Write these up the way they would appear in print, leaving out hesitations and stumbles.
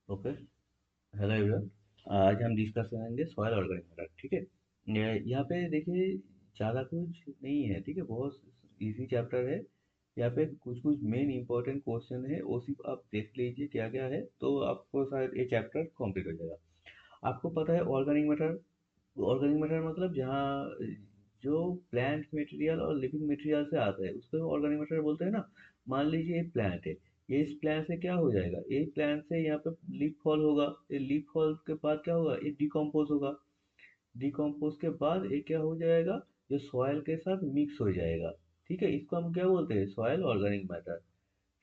Okay. Hello everyone. आज हम discuss करेंगे सॉइल ऑर्गेनिक मैटर। ठीक है। यहाँ पे देखिए, ज़्यादा कुछ नहीं है। ठीक है, बहुत इजी चैप्टर है। यहाँ पे कुछ कुछ मेन इंपॉर्टेंट क्वेश्चन है, वो सिर्फ आप देख लीजिए क्या क्या है, तो आपको शायद ये चैप्टर कंप्लीट हो जाएगा। आपको पता है ऑर्गेनिक मैटर? ऑर्गेनिक मैटर मतलब जहाँ जो प्लांट मटेरियल और लिविंग मटेरियल से आता है उसको ऑर्गेनिक मैटर बोलते हैं ना। मान लीजिए एक प्लांट है, ये इस प्लांट से क्या हो जाएगा, एक प्लांट से यहाँ पे लीफ फॉल होगा, ये लीफ फॉल के बाद क्या होगा, ये डिकम्पोज होगा। डिकम्पोज के बाद ये क्या हो जाएगा, जो सॉइल के साथ मिक्स हो जाएगा। ठीक है, इसको हम क्या बोलते हैं, सॉइल ऑर्गेनिक मैटर।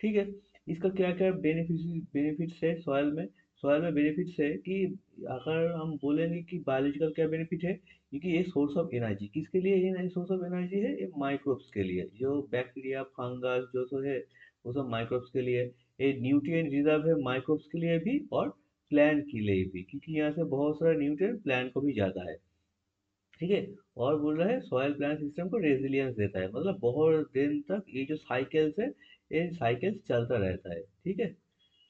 ठीक है। इसका क्या क्या बेनिफिट्स है सॉइल में। सॉइल में बेनिफिट्स है कि अगर हम बोलेंगे कि बायोलॉजिकल क्या बेनिफिट है, क्योंकि ये सोर्स ऑफ एनर्जी किसके लिए, ये सोर्स ऑफ एनर्जी है, ये माइक्रोब्स के लिए, जो बैक्टीरिया फंगस जो सो है, वो सब माइक्रोब्स के लिए। ये न्यूट्रिएंट रिजर्व है माइक्रोब्स के लिए भी और प्लांट के लिए भी, क्योंकि यहाँ से बहुत सारा न्यूट्रिएंट प्लांट को भी जाता है। ठीक है। और बोल रहा है सॉइल प्लांट सिस्टम को रेजिलियंस देता है, मतलब बहुत दिन तक ये जो साइकिल्स है, ये साइकिल्स चलता रहता है। ठीक है,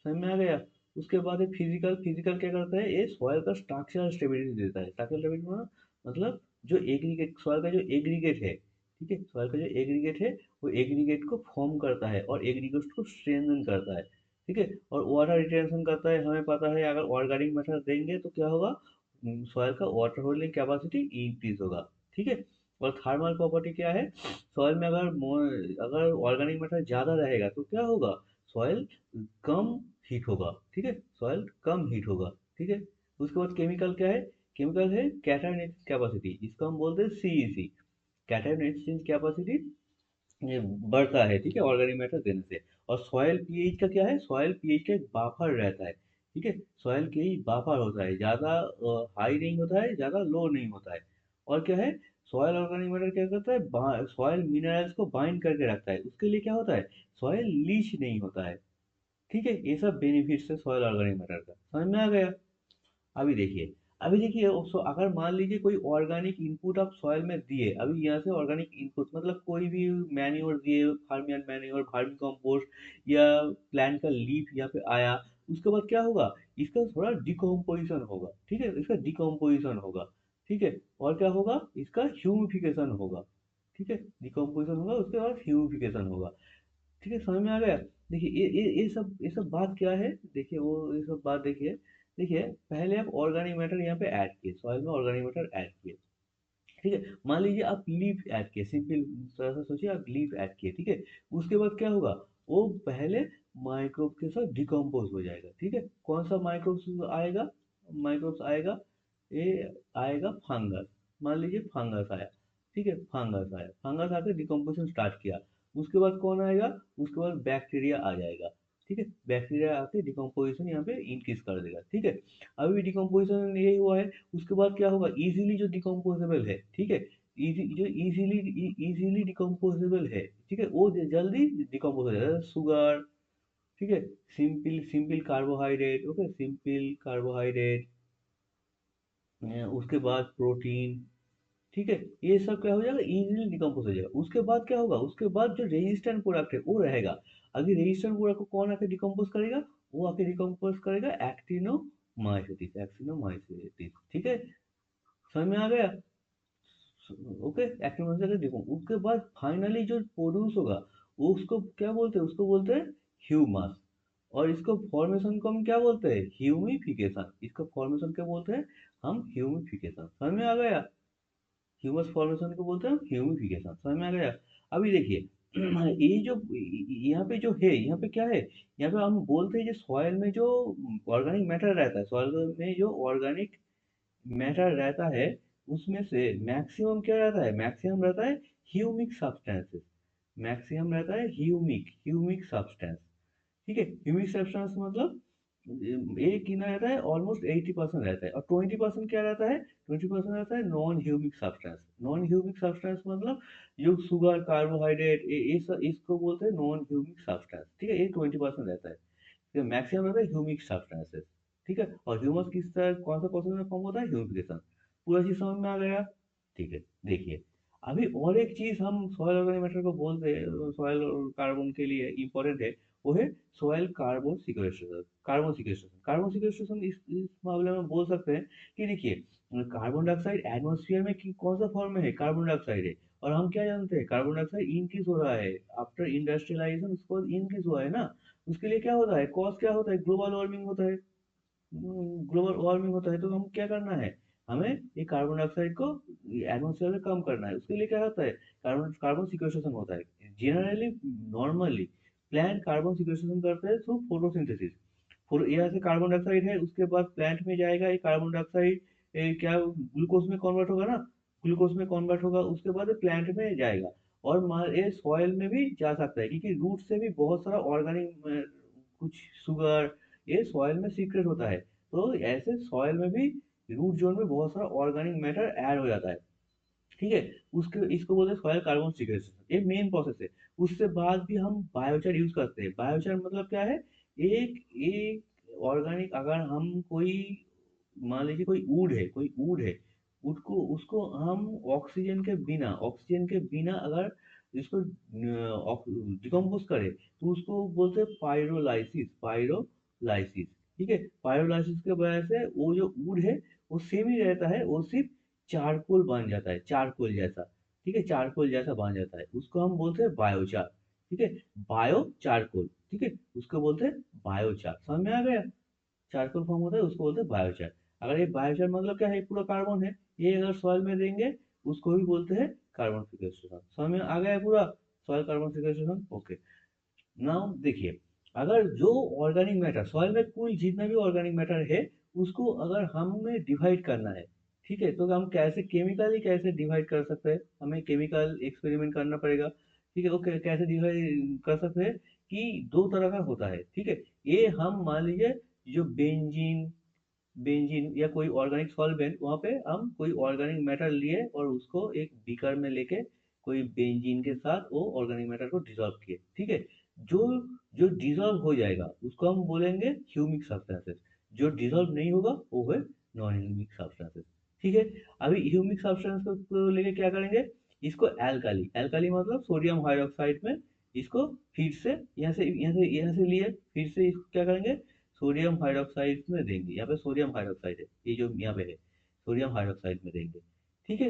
समझ में आ गया। उसके बाद है फिजिकल। फिजिकल क्या करता है, ये सॉइल का स्ट्रक्चरल स्टेबिलिटी देता है। स्ट्रक्चरल स्टेबिलिटी मतलब जो एग्रीगेट, सॉइल का जो एग्रीगेट है, ठीक है, सॉइल का जो एग्रीगेट है, वो एग्रीगेट को फॉर्म करता है और एग्रीगेट को स्ट्रेंथन करता है। ठीक है। और वाटर रिटेंशन करता है। हमें पता है अगर ऑर्गेनिक मैटर देंगे तो क्या होगा, सॉइल का वाटर होल्डिंग कैपेसिटी इंक्रीज होगा। ठीक है। और थर्मल प्रॉपर्टी क्या है, सॉइल में अगर ऑर्गेनिक मैटर ज़्यादा रहेगा तो क्या होगा, सॉइल कम हीट होगा। ठीक है, सॉइल कम हीट होगा। ठीक है। उसके बाद केमिकल क्या है, केमिकल है कैटायनेट कैपेसिटी, जिसको हम बोलते हैं सीईसी, कैटायनेट कैपेसिटी, ये बढ़ता है। ठीक है, ऑर्गेनिक मैटर देने से। और सॉइल पीएच का क्या है, सॉइल पीएच का एक बफर रहता है। ठीक है, सॉइल पीएच बफर होता है, ज़्यादा हाई नहीं होता है, ज़्यादा लो नहीं होता है। और क्या है, सॉइल ऑर्गेनिक मैटर क्या करता है, सॉइल मिनरल्स को बाइंड करके रखता है, उसके लिए क्या होता है, सॉइल लीच नहीं होता है। ठीक है, ये सब बेनिफिट्स है सॉइल ऑर्गेनिक मैटर का। समझ में आ गया। अभी देखिए अगर मान लीजिए कोई ऑर्गेनिक इनपुट आप सॉइल में दिए, अभी यहाँ से ऑर्गेनिक इनपुट मतलब कोई भी मैन्योर दिए, फार्मियन मैन्योर, फार्मी कंपोस्ट, या प्लांट का लीफ यहाँ पे आया, उसके बाद क्या होगा, इसका थोड़ा डिकम्पोजिशन होगा। ठीक है, इसका डिकम्पोजिशन होगा। ठीक है। और क्या होगा, इसका ह्यूमिफिकेशन होगा। ठीक है, डिकम्पोजिशन होगा, उसके बाद ह्यूमिफिकेशन होगा। ठीक है, समझ में आ गया। देखिए ये सब बात क्या है, देखिए वो ये सब बात देखिए। देखिए, पहले आप ऑर्गेनिक मैटर यहाँ पे ऐड किए, सॉइल में ऑर्गेनिक मैटर ऐड किए। ठीक है, मान लीजिए आप लीफ ऐड किए, सिंपल तरह से सोचिए, आप लीफ ऐड किए। ठीक है, उसके बाद क्या होगा, वो पहले माइक्रोब के साथ डिकम्पोज हो जाएगा। ठीक है, कौन सा माइक्रोब्स आएगा, माइक्रोब्स आएगा, ये आएगा फंगस। मान लीजिए फंगस आया। ठीक है, फंगस आया, फंगस आकर डिकम्पोजिशन स्टार्ट किया। उसके बाद कौन आएगा, उसके बाद बैक्टीरिया आ जाएगा। ठीक है, बैक्टीरिया आके डिकम्पोजिशन यहाँ पे इंक्रीज कर देगा। ठीक है, अभी डिकम्पोजिशन यही हुआ है। उसके बाद क्या होगा, इजीली जो डिकम्पोजेबल है, ठीक है, जो इजीली डिकम्पोजेबल है, ठीक है, वो जल्दी डिकम्पोज हो जाएगा। शुगर, ठीक है, simple simple carbohydrate, okay, simple carbohydrate, उसके बाद प्रोटीन। ठीक है, ये सब क्या हो जाएगा, इजीली डिकम्पोज हो जाएगा। उसके बाद क्या होगा, उसके बाद जो रेजिस्टेंट प्रोडक्ट है वो रहेगा। अगर रेजिस्टेंट प्रोडक्ट को कौन आके डिकम्पोज करेगा, वो आके डिकम्पोज करेगा एक्टिनोमाइसीटिस, एक्टिनोमाइसीटिस। ठीक है, समझ में आ गया। ओके, एक्टिनोमाइसीटिस का देखो, उसके बाद फाइनली जो प्रोड्यूस होगा, वो उसको क्या बोलते हैं, उसको बोलते हैं ह्यूमस। और इसको फॉर्मेशन को हम क्या बोलते हैं, ह्यूमिफिकेशन। इसको फॉर्मेशन क्या बोलते हैं, हम ह्यूमिफिकेशन। समझ में आ गया। ह्यूमस फॉर्मेशन को बोलते हैं ह्यूमिफिकेशन। समझ में आ गया। अभी देखिए ये जो यहाँ पे जो है, यहाँ पे क्या है, यहाँ पे हम बोलते हैं जो सॉइल में जो ऑर्गेनिक मैटर रहता है, सॉइल में जो ऑर्गेनिक मैटर रहता है, उसमें से मैक्सिमम क्या रहता है, मैक्सिमम रहता है ह्यूमिक सब्सटेंसेस। मैक्सिमम रहता है ह्यूमिक ह्यूमिक सब्सटेंस। ठीक है, ह्यूमिक सब्सटेंस मतलब एक कितना रहता है, ऑलमोस्ट 80% रहता है। और 20% क्या रहता है, 20% रहता है non humic substance. Non humic substance मतलब जो शुगर, कार्बोहाइड्रेट, इसको बोलते हैं नॉन ह्यूमिक सब्सटेंस। ठीक है, ये 20% रहता है। ठीक है, मैक्सिमम रहता है ह्यूमिक सब्सटेंसेस। ठीक है, और ह्यूमस किस तरह, कौन सा प्रोसेस में फॉर्म होता है, ह्यूमिफिकेशन। पूरा चीज समझ में आ गया। ठीक है, देखिए, अभी और एक चीज हम सॉइल ऑर्गेनिक मैटर को बोलते हैं, सॉइल कार्बन के लिए इंपॉर्टेंट है, वो है soil carbon sequestration. Carbon sequestration इस मामले में बोल सकते हैं कि देखिए, कार्बन डाइऑक्साइड एटमॉस्फेयर में कौन सा फॉर्म में है, कार्बन डाइऑक्साइड है। और हम क्या जानते हैं, कार्बन डाइऑक्साइड इंक्रीज हो रहा है आफ्टर इंडस्ट्रियलाइजेशन, उसके बाद इंक्रीज हुआ है ना। उसके लिए क्या होता है, कॉज क्या होता है, ग्लोबल वार्मिंग होता है। ग्लोबल वार्मिंग होता है तो हम क्या करना है, हमें ये कार्बन डाइऑक्साइड को एटमॉस्फेयर में कम करना है। उसके लिए क्या होता है, कार्बन कार्बन सिक्वेस्ट्रेशन होता है। Generally normally plant carbon sequestration करते हैं थ्रू फोटोसिंथेसिस। फिर यहाँ से कार्बन डाइऑक्साइड है, उसके बाद प्लांट में जाएगा, ये कार्बन डाइऑक्साइड क्या ग्लूकोज में कन्वर्ट होगा ना, ग्लूकोज में कन्वर्ट होगा, उसके बाद प्लांट में जाएगा। और ये सॉइल में भी जा सकता है, क्योंकि रूट से भी बहुत सारा ऑर्गेनिक कुछ शुगर ये सॉइल में सीक्रेट होता है। तो ऐसे सॉइल में भी रूट जोन में बहुत सारा ऑर्गेनिक मैटर ऐड हो जाता है। ठीक है, उसके इसको बोलते हैं सॉइल कार्बन सिक्वेस्ट्रेशन, ये मेन प्रोसेस है। उससे बाद भी हम बायोचार यूज करते हैं। बायोचार मतलब क्या है, एक एक ऑर्गेनिक, अगर हम कोई मान लीजिए कोई वुड है, वुड को उसको हम ऑक्सीजन के बिना अगर इसको डिकम्पोज करे तो उसको बोलते हैं पायरोलाइसिस। ठीक है, पायरोलाइसिस के वजह से वो जो वुड है वो सेम ही रहता है, वो सिर्फ चारकोल बन जाता है, चारकोल जैसा। ठीक है, चारकोल जैसा बन जाता है, उसको हम बोलते हैं बायोचार। ठीक है, बायो चारकोल। ठीक है, उसको बोलते हैं बायोचार। समझ में आ गया, चारकोल फॉर्म होता है उसको बोलते हैं बायोचार। अगर ये बायोचार मतलब क्या है, पूरा कार्बन है, ये अगर सॉइल में देंगे उसको भी बोलते हैं कार्बन सिक्वेस्ट्रेशन। समझ में आ गया पूरा, soil carbon sequestration. Okay, now देखिए, अगर जो ऑर्गेनिक मैटर सॉइल में कुल जितना भी ऑर्गेनिक मैटर है उसको अगर हमें डिवाइड करना है, ठीक है, तो हम कैसे केमिकली कैसे डिवाइड कर सकते हैं, हमें केमिकल एक्सपेरिमेंट करना पड़ेगा। ठीक है, ओके, कैसे डिवाइड कर सकते हैं कि दो तरह का होता है। ठीक है, ये हम मान लीजिए जो बेंजीन बेंजीन या कोई ऑर्गेनिक सॉल्वेंट, वहाँ पे हम कोई ऑर्गेनिक मैटर लिए और उसको एक बीकर में लेके कोई बेंजीन के साथ वो ऑर्गेनिक मैटर को डिसॉल्व किए। ठीक है, जो जो डिसॉल्व हो जाएगा उसको हम बोलेंगे ह्यूमिक सब्सटेंसेस। जो डिसॉल्व नहीं होगा वो है नॉन ह्यूमिक सब्सटेंसेस। ठीक है, अभी ह्यूमिक सब्सटेंस को लेके क्या करेंगे, इसको एल्काली एल्काली मतलब सोडियम हाइड्रोक्साइड में इसको फिर से यहाँ से लिए, फिर से इसको क्या करेंगे, सोडियम हाइड्रोक्साइड में देंगे। यहाँ पे सोडियम हाइड्रोक्साइड है, ये जो यहाँ पे है सोडियम हाइड्रोक्साइड में देंगे। ठीक है,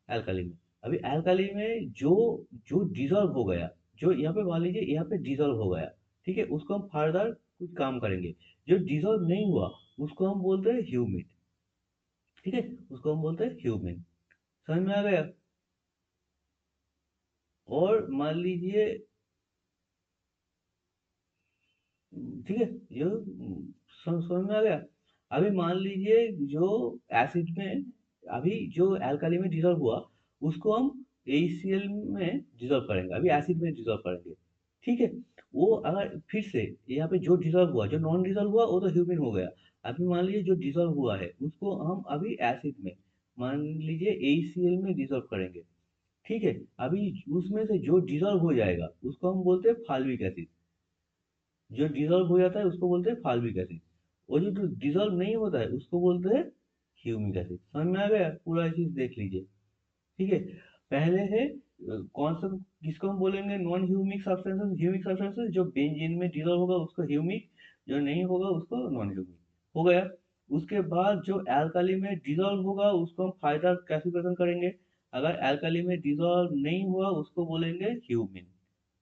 एल्काली में। अभी एल्काली में जो जो डिजॉल्व हो गया, जो यहाँ पे मान लीजिए यहाँ पे डिजॉल्व हो गया, ठीक है, उसको हम फर्दर कुछ काम करेंगे। जो डिजॉल्व नहीं हुआ उसको हम बोलते हैं ह्यूमिड। ठीक है, उसको हम बोलते हैं ह्यूमिड। समझ में आ गया। और मान लीजिए, ठीक है, ये समझ में आ गया। अभी मान लीजिए जो एसिड में, अभी जो एल्कली में डिजॉल्व हुआ उसको हम ACl में डिजॉल्व करेंगे, अभी एसिड में डिजॉल्व करेंगे। ठीक है, वो अगर फिर से यहाँ पे जो डिजॉल्व हुआ, जो नॉन डिजॉल्व हुआ वो तो ह्यूमिन हो गया। अभी मान लीजिए जो डिजॉल्व हुआ है उसको हम अभी एसिड में, मान लीजिए ACl में डिजॉल्व करेंगे। ठीक है, अभी उसमें से जो डिजॉल्व हो जाएगा उसको हम बोलते हैं फाल्विक एसिड। जो डिजॉल्व हो जाता है उसको बोलते हैं फाल्विक एसिड। और जो डिजॉल्व नहीं होता है उसको बोलते हैं ह्यूमिक एसिड। समझ में आ गया, पूरा चीज देख लीजिए। ठीक है, पहले है कौन सा, किसको हम बोलेंगे non humic substances. Humic substances जो बेंजीन में डिजॉल्व होगा उसको ह्यूमिक, जो नहीं होगा उसको नॉन ह्यूमिक हो गया। उसके बाद जो एल्काली में डिजॉल्व होगा उसको हम फाइबर क्लासिफिकेशन करेंगे। अगर एल्काली में डिजॉल्व नहीं हुआ उसको बोलेंगे ह्यूमिन।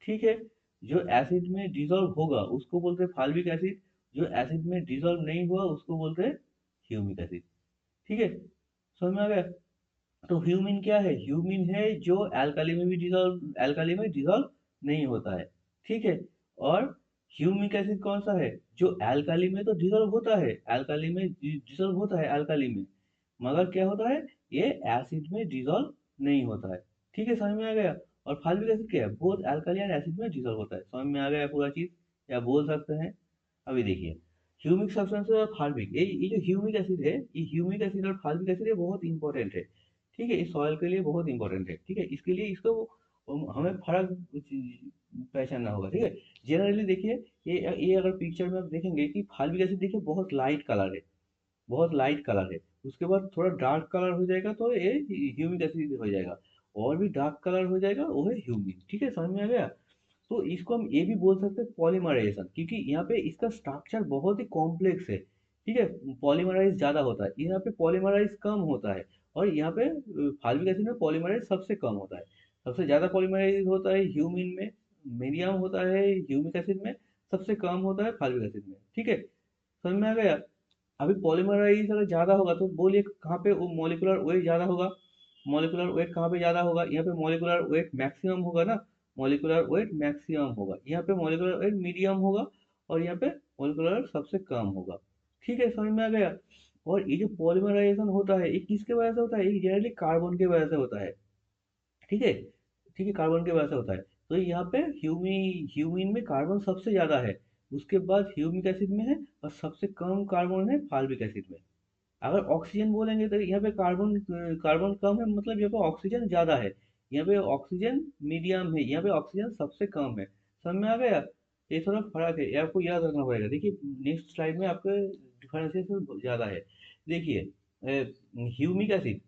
ठीक है, जो एसिड में डिसॉल्व होगा उसको बोलते हैं फाल्विक एसिड। जो एसिड में डिसॉल्व नहीं हुआ उसको बोलते हैं ह्यूमिक एसिड। ठीक है, समझ में आ गया। तो ह्यूमिन क्या है, ह्यूमिन है जो एल्काली में डिसॉल्व नहीं होता है। ठीक है, और ह्यूमिक एसिड कौन सा है, जो एल्काली में तो डिसॉल्व होता है, एल्काली में डिसॉल्व होता है एल्काली में, मगर क्या होता है, ये एसिड में डिसॉल्व नहीं होता है। ठीक है, समझ में आ गया। और फाल्विक एसिड क्या है, बोथ एल्काली एंड एसिड में डिसॉल्व होता है। समझ में आ गया पूरा चीज, या बोल सकते हैं। अभी देखिए, ह्यूमिक सब्सटेंस और फाल्विक, ये जो ह्यूमिक एसिड है, ये ह्यूमिक एसिड और फाल्विक एसिड ये बहुत इंपॉर्टेंट है। ठीक है, इस सॉइल के लिए बहुत इंपॉर्टेंट है। ठीक है, इसके लिए इसको हमें फर्क पहचानना होगा। ठीक है, जनरली देखिए, ये अगर पिक्चर में आप देखेंगे कि फाल्विक एसिड देखिए बहुत लाइट कलर है, बहुत लाइट कलर है। उसके बाद थोड़ा डार्क कलर हो जाएगा तो ये ह्यूमिक एसिड हो जाएगा। और भी डार्क कलर हो जाएगा वो है ह्यूमिन। ठीक है, समझ में आ गया। तो इसको हम ये भी बोल सकते हैं पॉलीमराइजेशन, क्योंकि यहाँ पे इसका स्ट्रक्चर बहुत ही कॉम्प्लेक्स है, ठीक है। पॉलीमराइज ज़्यादा होता है, यहाँ पे पॉलीमराइज कम होता है। और यहाँ पे फाल्विक एसिड में पॉलीमराइज सबसे कम होता है। सबसे ज़्यादा पॉलीमराइज होता है ह्यूमिन में, मीडियम होता है ह्यूमिक एसिड में, सबसे कम होता है फाल्विक एसिड में, ठीक है। समझ में आ गया। अभी पॉलीमराइज अगर ज़्यादा होगा तो बोलिए कहाँ पे वो मॉलिक्यूलर वेट ज़्यादा होगा। मॉलिक्यूलर वेट कहाँ पे ज़्यादा होगा, यहाँ पे मॉलिक्यूलर वेट मैक्सिमम होगा ना। मॉलिक्यूलर वेट मैक्सिमम होगा, यहाँ पे मॉलिक्यूलर वेट मीडियम होगा, और यहाँ पे मॉलिक्यूलर सबसे कम होगा, ठीक है। समझ में आ गया। और ये जो पॉलीमराइजेशन होता है ये किसके वजह से होता है, ये जनरली कार्बन की वजह से होता है, ठीक है। ठीक है, कार्बन की वजह से होता है। तो यहाँ पे ह्यूमिन में कार्बन सबसे ज़्यादा है, उसके बाद ह्यूमिक एसिड में है, और सबसे कम कार्बन है फाल्विक एसिड में। अगर ऑक्सीजन बोलेंगे तो यहाँ पे कार्बन कार्बन कम है, मतलब यहाँ पे ऑक्सीजन ज़्यादा है। यहाँ पे ऑक्सीजन मीडियम है, यहाँ पे ऑक्सीजन सबसे कम है। समझ में आ गया। ये थोड़ा फर्क है, ये आपको याद रखना पड़ेगा। देखिए नेक्स्ट स्लाइड में आपके डिफरेंशिएशन ज़्यादा है। देखिए ह्यूमिक एसिड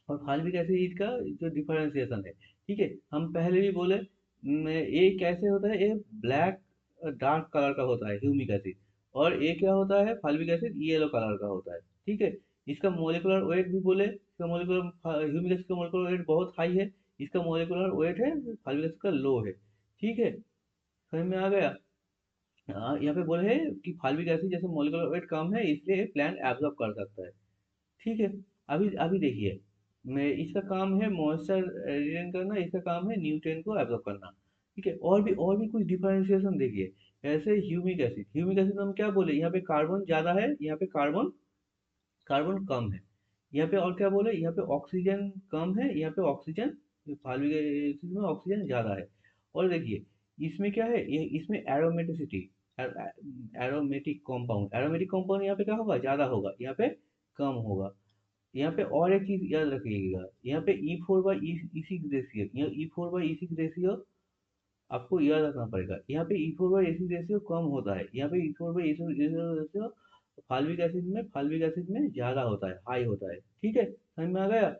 और फाल्विक एसिड का जो डिफरेंशिएशन है, ठीक है। हम पहले भी बोले ये कैसे होता है, ये ब्लैक डार्क कलर का होता है ह्यूमिक एसिड, और ये क्या होता है फाल्विक एसिड येलो कलर का होता है, ठीक है। इसका मोलिकुलर वेट भी बोले, इसका मोलिकुलर ह्यूमिक एसिड का मोलिकुलर वेट बहुत हाई है, इसका मोलिकुलर वेट है फाल्विक एसिड का लो है, ठीक है। समझ में आ गया। यहाँ पे बोले है कि फाल्विक एसिड जैसे मोलिकुलर वेट कम है इसलिए प्लांट एब्जॉर्ब कर सकता है, ठीक है। अभी अभी देखिए, मैं इसका काम है मॉइस्चर रिटेन करना, इसका काम है न्यूट्रिएंट को एब्जॉर्ब करना, ठीक है। और भी कुछ डिफरेंशिएशन देखिए। ऐसे ह्यूमिक एसिड में हम क्या बोले, यहाँ पे कार्बन ज़्यादा है, यहाँ पे कार्बन कार्बन कम है। यहाँ पे और क्या बोले, यहाँ पे ऑक्सीजन कम है, यहाँ पे ऑक्सीजन फाल्विक एसिड में ऑक्सीजन ज़्यादा है। और देखिए इसमें क्या है, ये इसमें एरोमेटिसिटी, एरोमेटिक कंपाउंड यहाँ पे क्या होगा, ज़्यादा होगा, यहाँ पे कम होगा। यहाँ पे और एक चीज याद रखिएगा, यहाँ पे E4/E6 रेशियो, यहाँ E4/E6 रेशियो आपको याद रखना पड़ेगा। यहाँ पे E4/E6 रेशियो कम होता है, यहाँ पे E4/E6 रेशियो फाल्विक एसिड में ज्यादा होता है, हाई होता है, ठीक है। समझ में आ गया।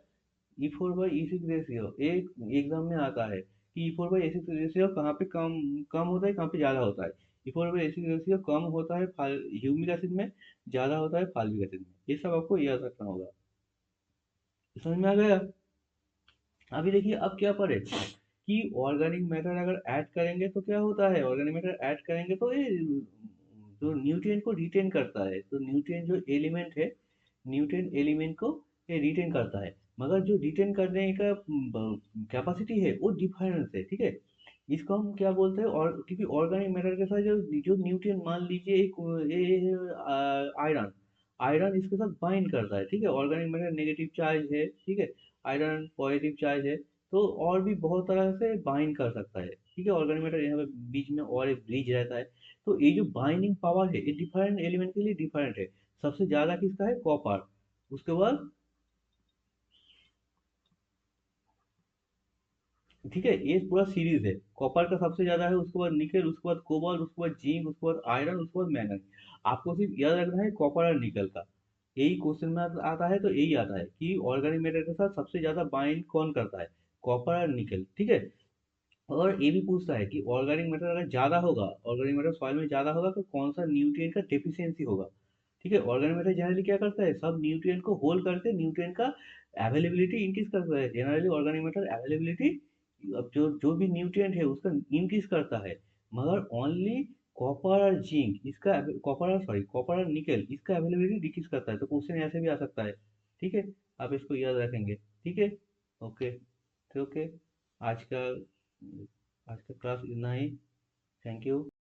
E4/E6 रेशियो एक एग्जाम में आता है कि E4/E6 रेशियो कहाँ पे कम कम होता है, कहाँ पे ज्यादा होता है। E4/E6 रेशियो कम होता है ह्यूमिक एसिड में, ज्यादा होता है फाल्विक एसिड में। ये सब आपको याद रखना होगा। समझ में आ गया। अभी देखिए अब क्या पढ़े कि ऑर्गेनिक मैटर अगर ऐड करेंगे तो क्या होता है, ऑर्गेनिक मैटर ऐड करेंगे तो ये जो न्यूट्रिएंट को रिटेन करता है, तो न्यूट्रिएंट जो एलिमेंट है, न्यूट्रिएंट एलिमेंट को ये रिटेन करता है। मगर जो रिटेन करने का कैपेसिटी है वो डिफरेंस है, ठीक है। इसको हम क्या बोलते हैं, और क्योंकि ऑर्गेनिक मैटर के साथ जो जो न्यूट्रिएंट मान लीजिए एक आयरन, आयरन इसके साथ बाइंड करता है, ठीक है। ऑर्गेनिक मैटर नेगेटिव चार्ज है, ठीक है। आयरन पॉजिटिव चार्ज है, तो और भी बहुत तरह से बाइंड कर सकता है, ठीक है। ऑर्गेनिक मैटर यहाँ पे बीच में और एक ब्रिज रहता है। तो ये जो बाइंडिंग पावर है ये डिफरेंट एलिमेंट के लिए डिफरेंट है। सबसे ज्यादा किसका है, कॉपर। उसके बाद ठीक है, ये पूरा सीरीज है। कॉपर का सबसे ज्यादा है, उसके बाद निकेल, उसके बाद कोबाल्ट, उसके बाद जिंक, उसके बाद आयरन, उसके बाद मैंगनीज। आपको सिर्फ याद रखना है कॉपर और निकल का। यही क्वेश्चन में आता है, तो यही आता है कि ऑर्गेनिक मैटर के साथ सबसे ज्यादा बाइंड कौन करता है, कॉपर और निकल, ठीक है। और ये भी पूछता है कि ऑर्गेनिक मैटर अगर ज्यादा होगा, ऑर्गेनिक मैटर सॉइल में ज्यादा होगा तो कौन सा न्यूट्रिएंट का डेफिशिएंसी होगा, ठीक है। ऑर्गेनिक मैटर जनरली क्या करता है, सब न्यूट्रिएंट को होल्ड करके न्यूट्रिएंट का अवेलेबिलिटी इंक्रीज करता है। जनरली ऑर्गेनिक मैटर अवेलेबिलिटी, अब जो जो भी न्यूट्रिएंट है उसका इंक्रीज करता है। मगर ओनली कॉपर और जिंक इसका, कॉपर और निकेल इसका अवेलेबिलिटी डिक्रीज करता है। तो क्वेश्चन ऐसे भी आ सकता है, ठीक है। आप इसको याद रखेंगे, ठीक है। ओके, तो ओके, आज का आज का क्लास इतना ही। Thank you.